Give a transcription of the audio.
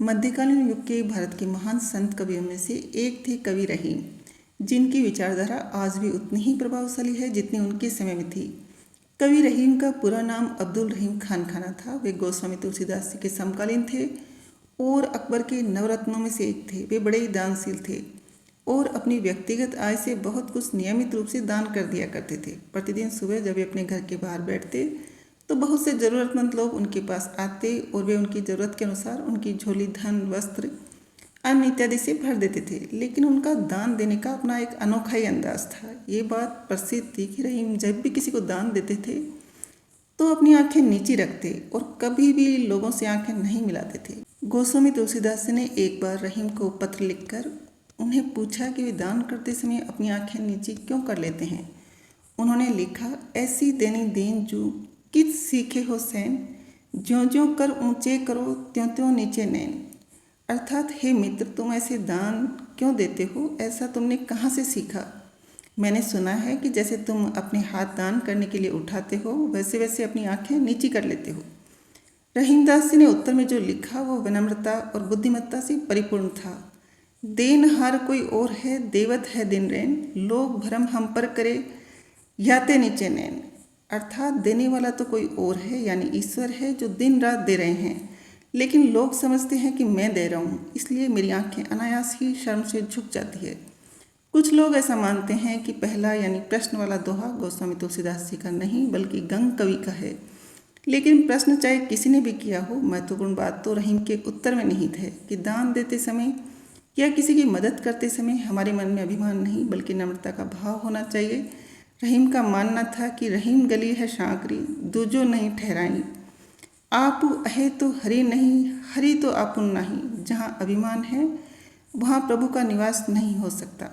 मध्यकालीन युग के भारत के महान संत कवियों में से एक थे कवि रहीम, जिनकी विचारधारा आज भी उतनी ही प्रभावशाली है जितनी उनके समय में थी। कवि रहीम का पूरा नाम अब्दुल रहीम खान खाना था। वे गोस्वामी तुलसीदास जी के समकालीन थे और अकबर के नवरत्नों में से एक थे। वे बड़े ही दानशील थे और अपनी व्यक्तिगत आय से बहुत कुछ नियमित रूप से दान कर दिया करते थे। प्रतिदिन सुबह जब वे अपने घर के बाहर बैठते तो बहुत से ज़रूरतमंद लोग उनके पास आते और वे उनकी ज़रूरत के अनुसार उनकी झोली धन, वस्त्र, अन्न इत्यादि से भर देते थे। लेकिन उनका दान देने का अपना एक अनोखा ही अंदाज था। ये बात प्रसिद्ध थी कि रहीम जब भी किसी को दान देते थे तो अपनी आंखें नीची रखते और कभी भी लोगों से आंखें नहीं मिलाते थे। गोस्वामी तुलसीदास ने एक बार रहीम को पत्र लिखकर उन्हें पूछा कि वे दान करते समय अपनी आंखें नीची क्यों कर लेते हैं। उन्होंने लिखा, ऐसी देनी देन जो कित सीखे हो सैन, ज्यों ज्यों कर ऊंचे करो त्यों त्यों नीचे नैन। अर्थात हे मित्र, तुम ऐसे दान क्यों देते हो, ऐसा तुमने कहाँ से सीखा। मैंने सुना है कि जैसे तुम अपने हाथ दान करने के लिए उठाते हो वैसे वैसे अपनी आंखें नीची कर लेते हो। रहीमदास जी ने उत्तर में जो लिखा वो विनम्रता और बुद्धिमत्ता से परिपूर्ण था। देनहार कोई और है, देवत है दिन रैन, लोग भरम हम पर करे याते नीचे नैन। अर्थात देने वाला तो कोई और है, यानी ईश्वर है, जो दिन रात दे रहे हैं, लेकिन लोग समझते हैं कि मैं दे रहा हूँ, इसलिए मेरी आंखें अनायास ही शर्म से झुक जाती है। कुछ लोग ऐसा मानते हैं कि पहला यानी प्रश्न वाला दोहा गोस्वामी तुलसीदास जी का नहीं बल्कि गंग कवि का है। लेकिन प्रश्न चाहे किसी ने भी किया हो, महत्वपूर्ण बात तो रहीम के उत्तर में निहित है कि दान देते समय या किसी की मदद करते समय हमारे मन में अभिमान नहीं बल्कि नम्रता का भाव होना चाहिए। रहीम का मानना था कि रहीम गली है शांकरी, दूजो नहीं ठहराई, आपू अहे तो हरि नहीं, हरि तो आपुन नहीं। जहाँ अभिमान है वहाँ प्रभु का निवास नहीं हो सकता।